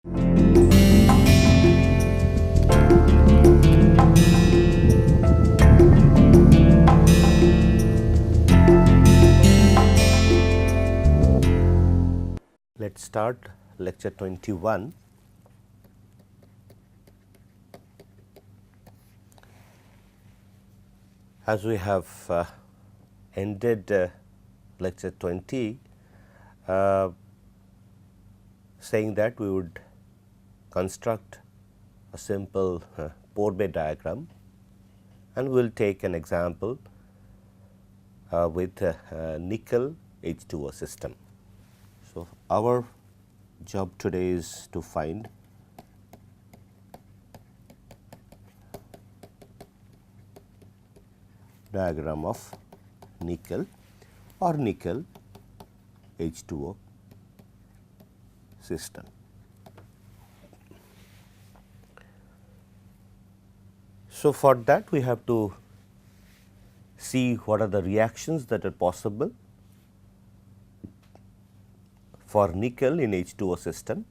Let us start lecture 21. As we have ended lecture 20, saying that we would construct a simple Pourbaix diagram, and we will take an example with nickel H2O system. So, our job today is to find diagram of nickel or nickel H2O system. So, for that we have to see what are the reactions that are possible for nickel in H2O system,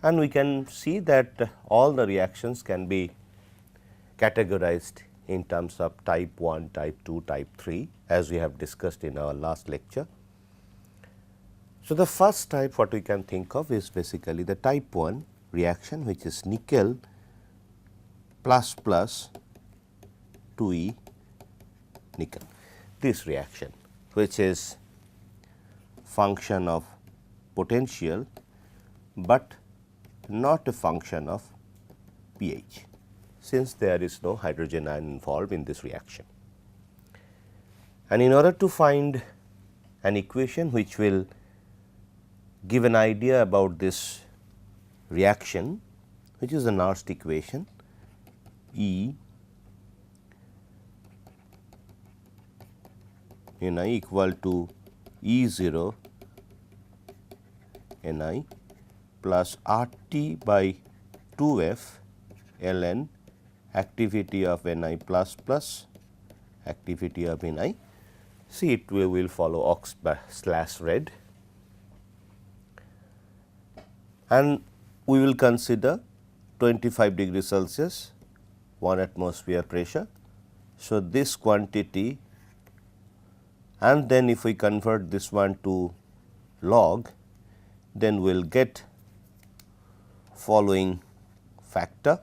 and we can see that all the reactions can be categorized in terms of type 1, type 2, type 3, as we have discussed in our last lecture. So, the first type what we can think of is basically the type 1 reaction, which is nickel plus 2E nickel. This reaction, which is function of potential, but not a function of pH, since there is no hydrogen ion involved in this reaction. And in order to find an equation which will give an idea about this reaction, which is the Nernst equation, E Ni equal to E0 Ni plus RT by 2F ln activity of Ni plus activity of Ni. See, it will follow ox slash red, and we will consider 25 degree Celsius, 1 atmosphere pressure. So, this quantity, and then if we convert this one to log, then we will get following factor: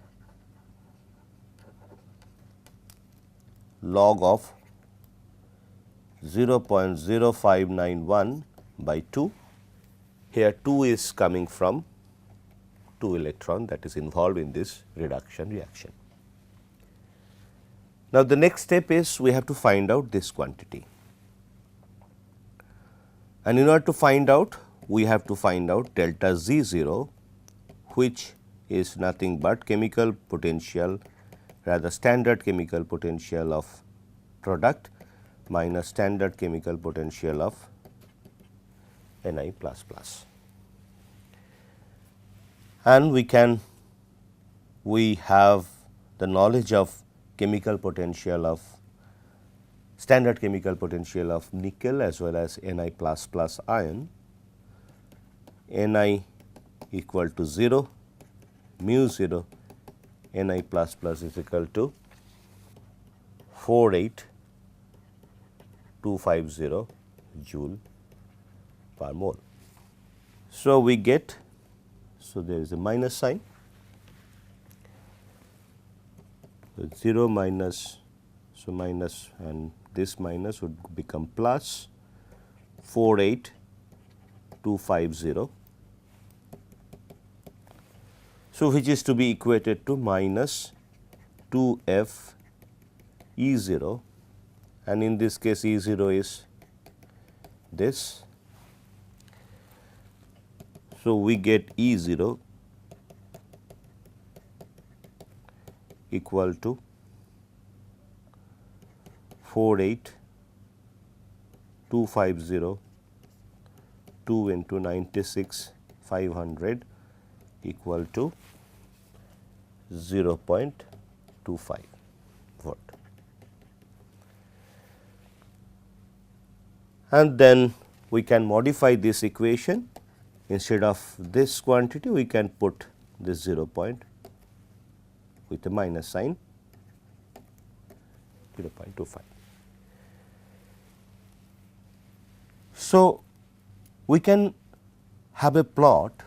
log of 0.0591 by 2. Here 2 is coming from 2 electron that is involved in this reduction reaction. Now, the next step is we have to find out this quantity, and in order to find out, we have to find out delta Z0, which is nothing but chemical potential, rather standard chemical potential of product minus standard chemical potential of Ni plus plus. And we have the knowledge of chemical potential of standard chemical potential of nickel as well as Ni plus plus ion. Ni equal to 0, mu 0, Ni plus plus is equal to 48250 joule per mole. So, we get, so there is a minus sign, so 0 minus, so minus, and this minus would become plus 48250. So, which is to be equated to minus 2F E0, and in this case E0 is this. So, we get E0 equal to 48250 2 into 96,500 equal to 0.25 volt. And then we can modify this equation instead of this quantity we can put this 0 point with a minus sign 0.25. So, we can have a plot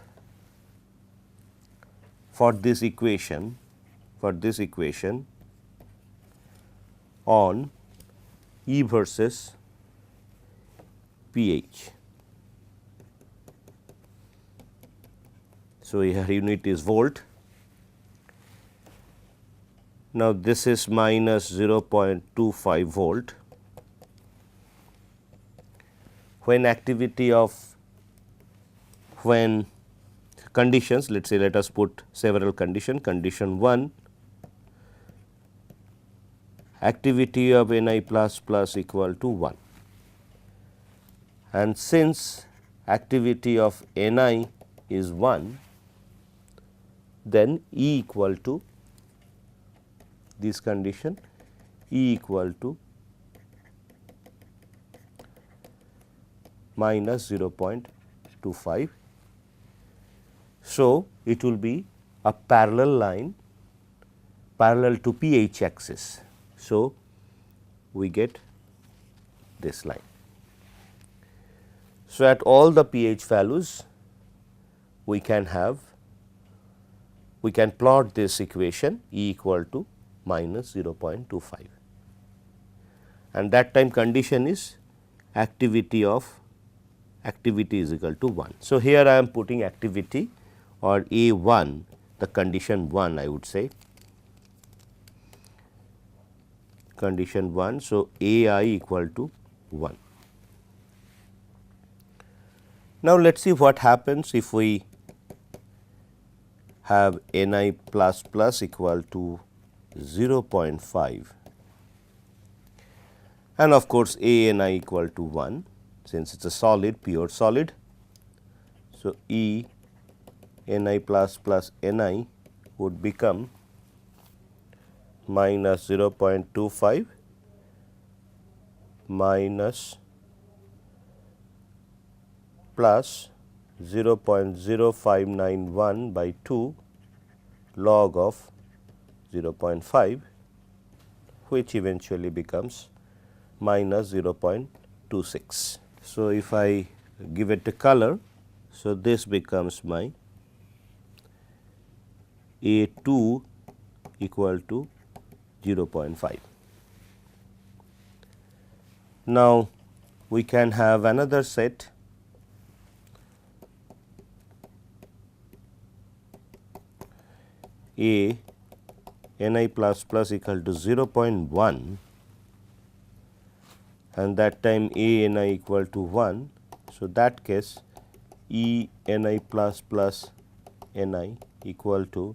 for this equation on E versus pH. So, here unit is volt. Now, this is minus 0.25 volt. When conditions, let us say, let us put several conditions. Condition 1, activity of Ni plus plus equal to 1, and since activity of Ni is 1, then E equal to this condition, E equal to minus 0.25. So, it will be a parallel line parallel to pH axis. So, we get this line. So, at all the pH values we can plot this equation E equal to minus 0.25, and that time condition is activity is equal to 1. So, here I am putting activity or A1, the condition 1 I would say, condition 1. So, AI equal to 1. Now, let us see what happens if we have Ni plus plus equal to 0.5, and of course, ANI equal to 1, since it is a solid, pure solid. So, E Ni plus plus Ni would become minus 0.25 minus plus 0.0591 by 2 log of 0.5, which eventually becomes minus 0.26. So, if I give it a color, so this becomes my A2 equal to 0.5. Now, we can have another set A Ni plus plus equal to 0.1, and that time A Ni equal to 1. So, that case E Ni plus plus Ni equal to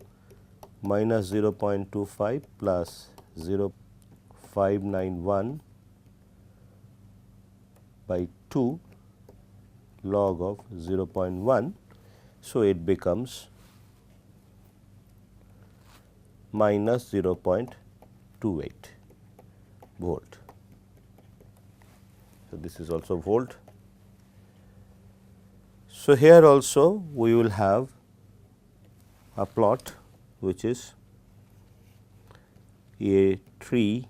minus 0.25 plus 0.591 by 2 log of 0.1. So, it becomes minus 0.28 volt. So, this is also volt. So, here also we will have a plot which is A3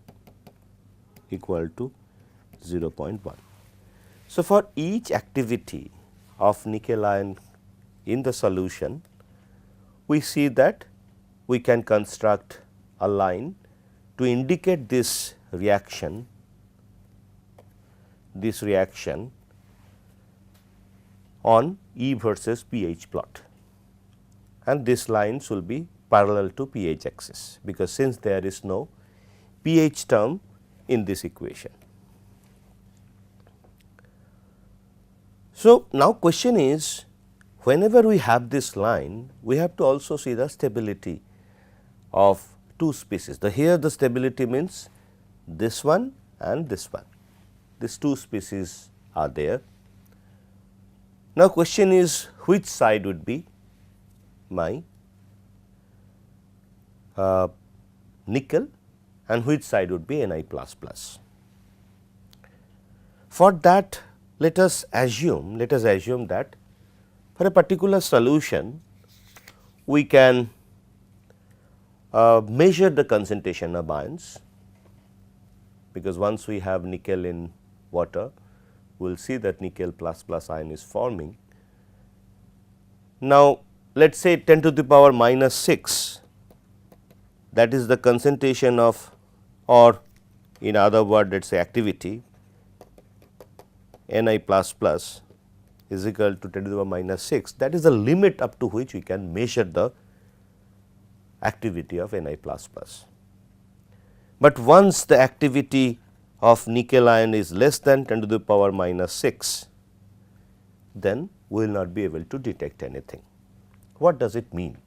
equal to 0.1. So, for each activity of nickel ion in the solution, we see that we can construct a line to indicate this reaction on E versus pH plot, and this lines will be parallel to pH axis, because since there is no pH term in this equation. So, now question is, whenever we have this line, we have to also see the stability of two species. Here the stability means this one and this one, these two species are there. Now, question is, which side would be my nickel and which side would be Ni plus plus. For that, let us assume that For a particular solution, we can measure the concentration of ions, because once we have nickel in water, we will see that nickel plus ion is forming. Now, let us say 10 to the power minus 6, that is the concentration of, or in other word let us say activity Ni plus plus is equal to 10 to the power minus 6, that is the limit up to which we can measure the activity of Ni plus plus. But once the activity of nickel ion is less than 10 to the power minus 6, then we will not be able to detect anything. What does it mean?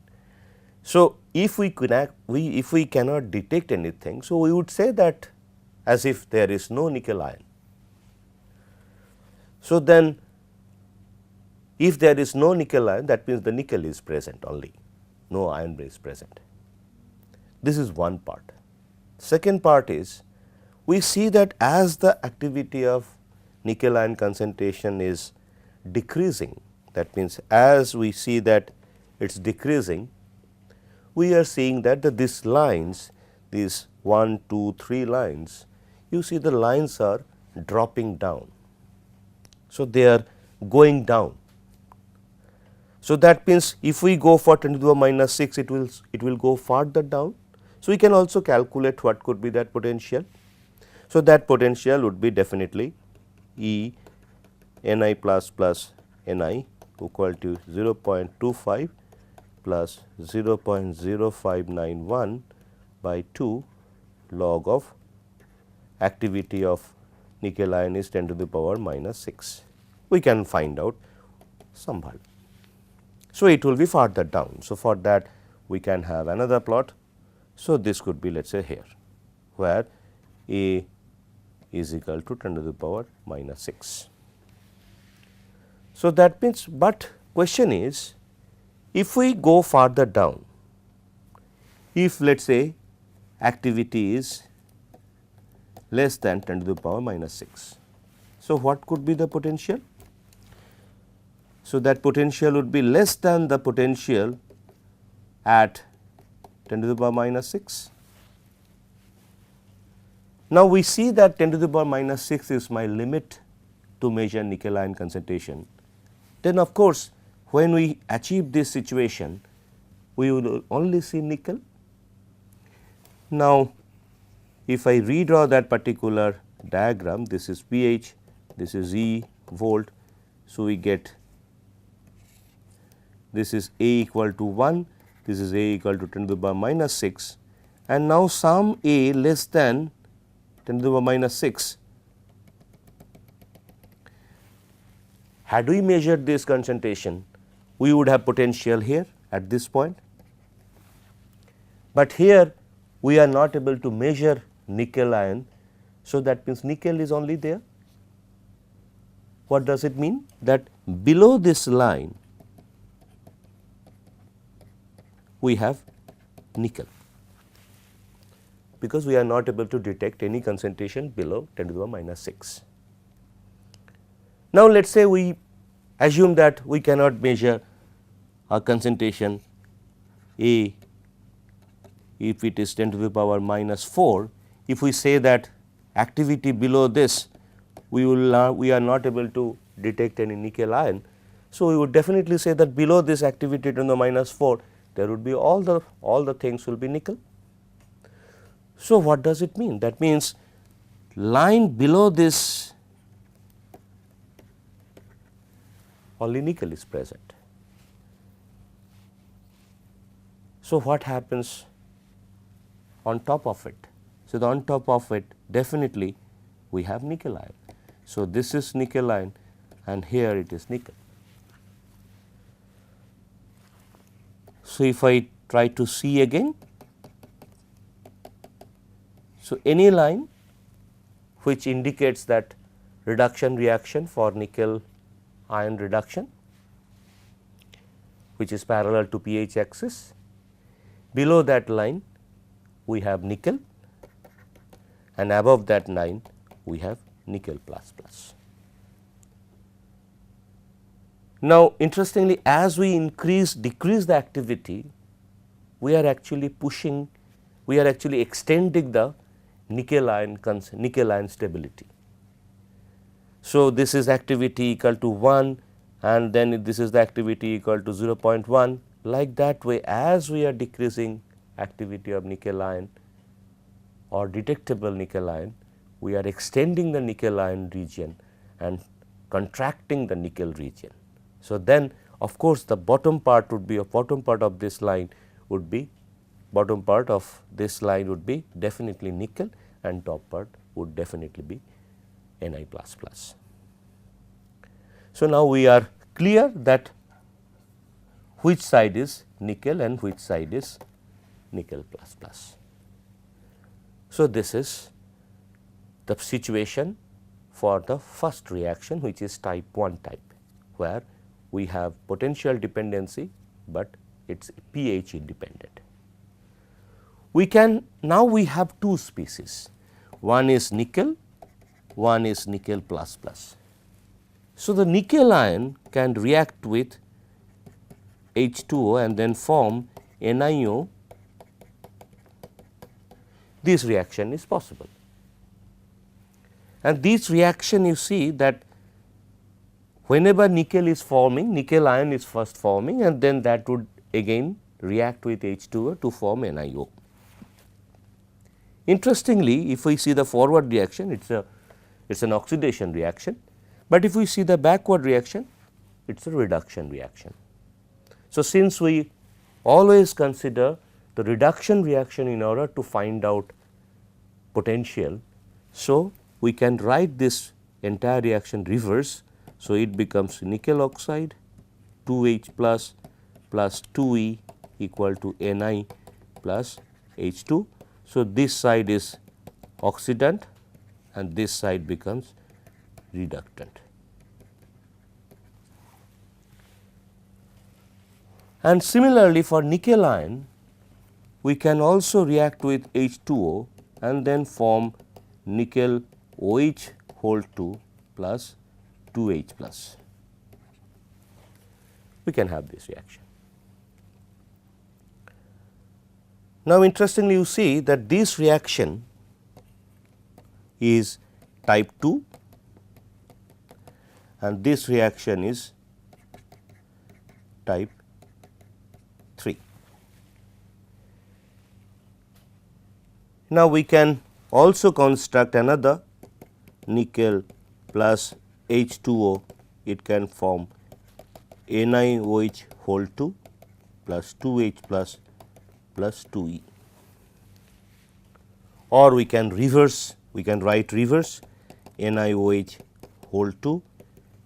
So, if we cannot detect anything, so we would say that as if there is no nickel ion. So, then if there is no nickel ion, that means the nickel is present only, no ion is present. This is one part. Second part is, we see that as the activity of nickel ion concentration is decreasing, that means as we see that it is decreasing, we are seeing that these lines, these 1, 2, 3 lines, you see the lines are dropping down. So, they are going down. So, that means if we go for 10 to the power minus 6, it will go farther down. So, we can also calculate what could be that potential. So, that potential would be definitely E Ni plus plus Ni equal to 0.25 plus 0.0591 by 2 log of activity of nickel ion is 10 to the power minus 6. We can find out some value. So, it will be farther down. So, for that we can have another plot. So, this could be let us say here, where A is equal to 10 to the power minus 6. So, that means, but question is, if we go farther down, if let us say activity is less than 10 to the power minus 6. So, what could be the potential? So, that potential would be less than the potential at 10 to the power minus 6. Now, we see that 10 to the power minus 6 is my limit to measure nickel ion concentration. Then of course, when we achieve this situation, we will only see nickel. Now, if I redraw that particular diagram, this is pH, this is E volt. So, we get this is A equal to 1, this is A equal to 10 to the power minus 6, and now some A less than 10 to the power minus 6. Had we measured this concentration, we would have potential here at this point, but here we are not able to measure nickel ion. So, that means nickel is only there. What does it mean? That below this line we have nickel, because we are not able to detect any concentration below 10 to the power minus 6. Now, let us say we assume that we cannot measure a concentration A if it is 10 to the power minus 4. If we say that activity below this, we are not able to detect any nickel ion. So, we would definitely say that below this activity 10 to the minus 4, there would be all the things will be nickel. So, what does it mean? That means line below this only nickel is present. So, what happens on top of it? So, on top of it definitely we have nickel ion. So, this is nickel ion and here it is nickel. So, if I try to see again, so any line which indicates that reduction reaction for nickel ion reduction, which is parallel to pH axis, below that line we have nickel and above that line we have nickel plus plus. Now, interestingly, as we decrease the activity, we are actually extending the nickel ion stability. So, this is activity equal to 1 and then this is the activity equal to 0.1. Like that way, as we are decreasing activity of nickel ion or detectable nickel ion, we are extending the nickel ion region and contracting the nickel region. So, then of course, the bottom part would be of this line would be definitely nickel and top part would definitely be Ni++. So, now we are clear that which side is nickel and which side is nickel ++. So, this is the situation for the first reaction, which is type 1 type, where we have potential dependency, but it is pH independent. We have two species, one is nickel, one is nickel ++. So, the nickel ion can react with H2O and then form NiO. This reaction is possible, and this reaction you see that whenever nickel is forming, nickel ion is first forming and then that would again react with H2O to form NiO. Interestingly, if we see the forward reaction, it is an oxidation reaction, but if we see the backward reaction, it is a reduction reaction. So, since we always consider the reduction reaction in order to find out potential, so we can write this entire reaction reverse. So, it becomes nickel oxide 2H plus 2E equal to Ni plus H2. So, this side is oxidant and this side becomes reductant. And similarly, for nickel ion, we can also react with H2O and then form nickel OH whole 2 plus 2H plus. We can have this reaction. Now, interestingly, you see that this reaction is type 2 and this reaction is type 3. Now, we can also construct another nickel plus H2O, it can form NiOH whole 2 plus 2H plus 2E, or we can write reverse NiOH whole 2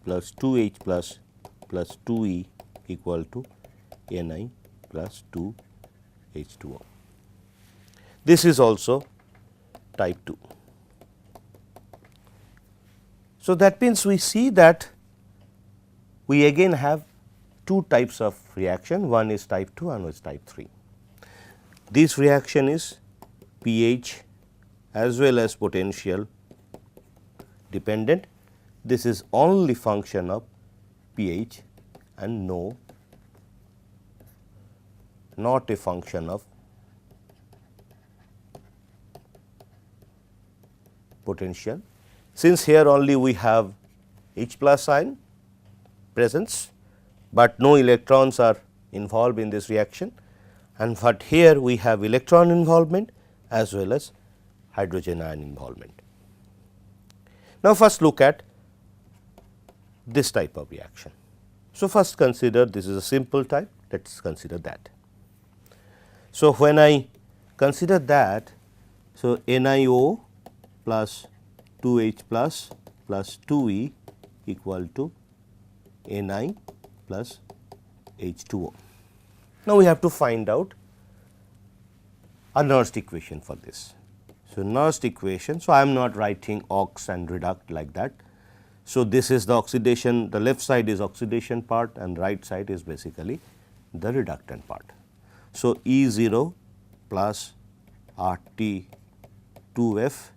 plus 2H plus 2E equal to Ni plus 2H2O. This is also type 2. So, that means we see that we again have two types of reaction, one is type 2 and one is type 3. This reaction is pH as well as potential dependent. This is only function of pH and not a function of potential. Since here only we have H plus ion presence, but no electrons are involved in this reaction, and but here we have electron involvement as well as hydrogen ion involvement. Now, first look at this type of reaction. So, first consider this is a simple type, let us consider that. So, when I consider that, so NiO plus 2H plus 2E equal to Ni plus H2O. Now, we have to find out a Nernst equation for this. So, Nernst equation, so I am not writing ox and reduct like that. So, this is the oxidation, the left side is oxidation part and right side is basically the reductant part. So, E0 plus RT2F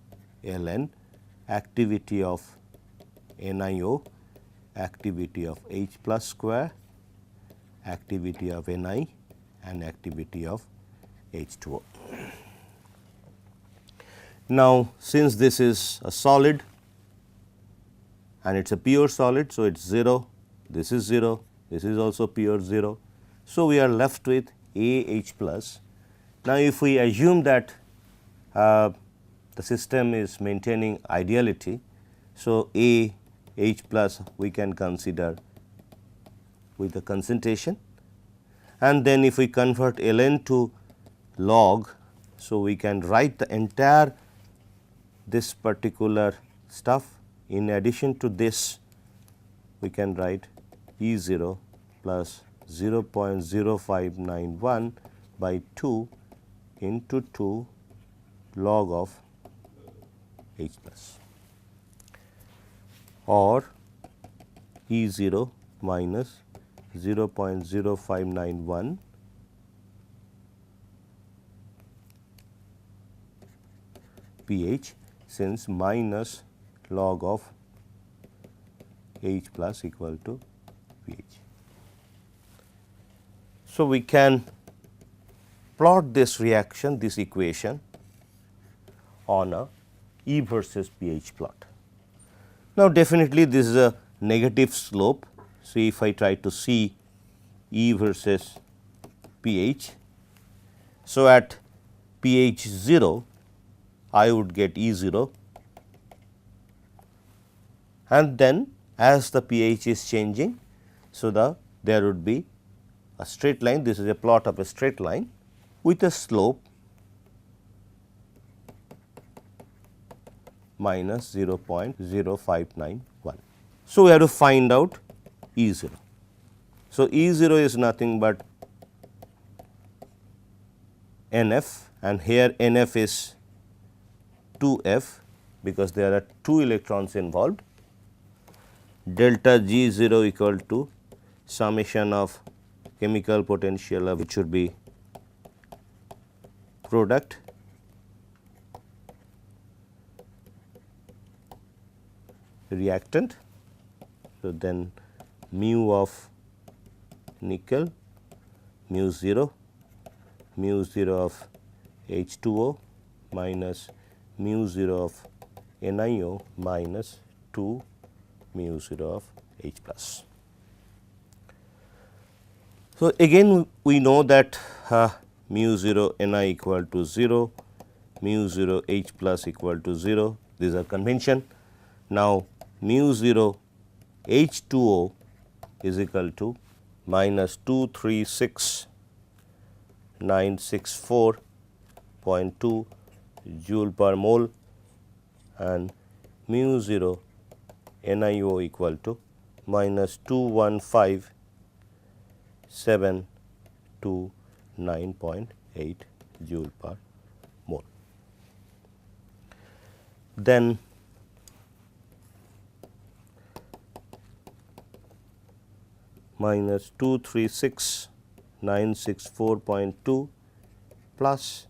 ln activity of NiO activity of H plus square, activity of Ni and activity of H2O. Now, since this is a solid and it is a pure solid, so it is 0, this is 0, this is also pure 0. So, we are left with AH plus. Now, if we assume that the system is maintaining ideality, so AH plus we can consider with the concentration, and then if we convert ln to log, so we can write the entire this particular stuff. In addition to this, we can write E 0 plus 0.0591 by 2 into 2 log of H plus, or E 0 minus 0.0591 pH, since minus log of H plus equal to pH. So, we can plot this reaction, this equation on a E versus pH plot. Now, definitely this is a negative slope. So, if I try to see E versus pH, so at pH 0 I would get E 0, and then as the pH is changing, so there would be a straight line. This is a plot of a straight line with a slope minus 0.0591. So, we have to find out E 0. So, E 0 is nothing but NF, and here NF is 2F because there are 2 electrons involved. Delta G 0 equal to summation of chemical potential of which should be product reactant. So, then mu of nickel, mu 0 of H2O minus mu 0 of NiO minus 2 mu 0 of H plus. So, again we know that mu 0 Ni equal to 0, mu 0 H plus equal to 0, these are convention. Now, mu 0 H2O is equal to minus 236,964.2 joule per mole, and mu 0 NiO equal to minus 215729.8 joule per mole. Then minus 236,964.2 plus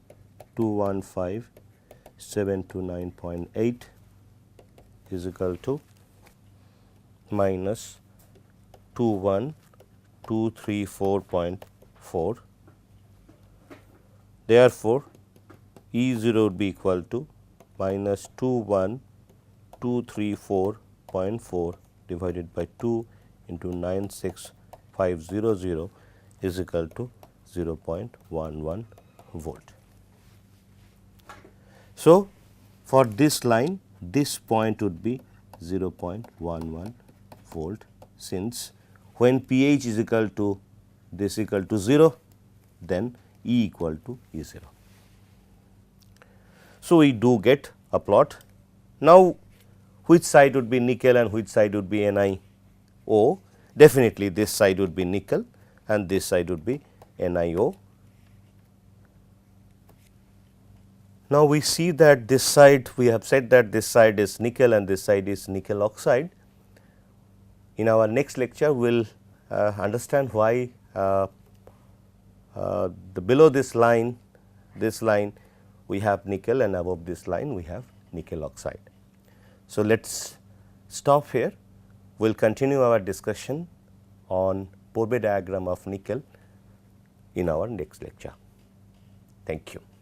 215,729.8 is equal to minus 21234.4. Therefore, E 0 would be equal to minus 21234.4 divided by 2 into 96500 is equal to 0.11 volt. So, for this line, this point would be 0.11 volt, since when pH is equal to this equal to 0, then E equal to E 0. So, we do get a plot. Now, which side would be nickel and which side would be NiO? Definitely this side would be nickel and this side would be NiO. Now, we see that this side, we have said that this side is nickel and this side is nickel oxide. In our next lecture, we will understand why below this line we have nickel and above this line we have nickel oxide. So, let us stop here. We will continue our discussion on Pourbaix diagram of nickel in our next lecture. Thank you.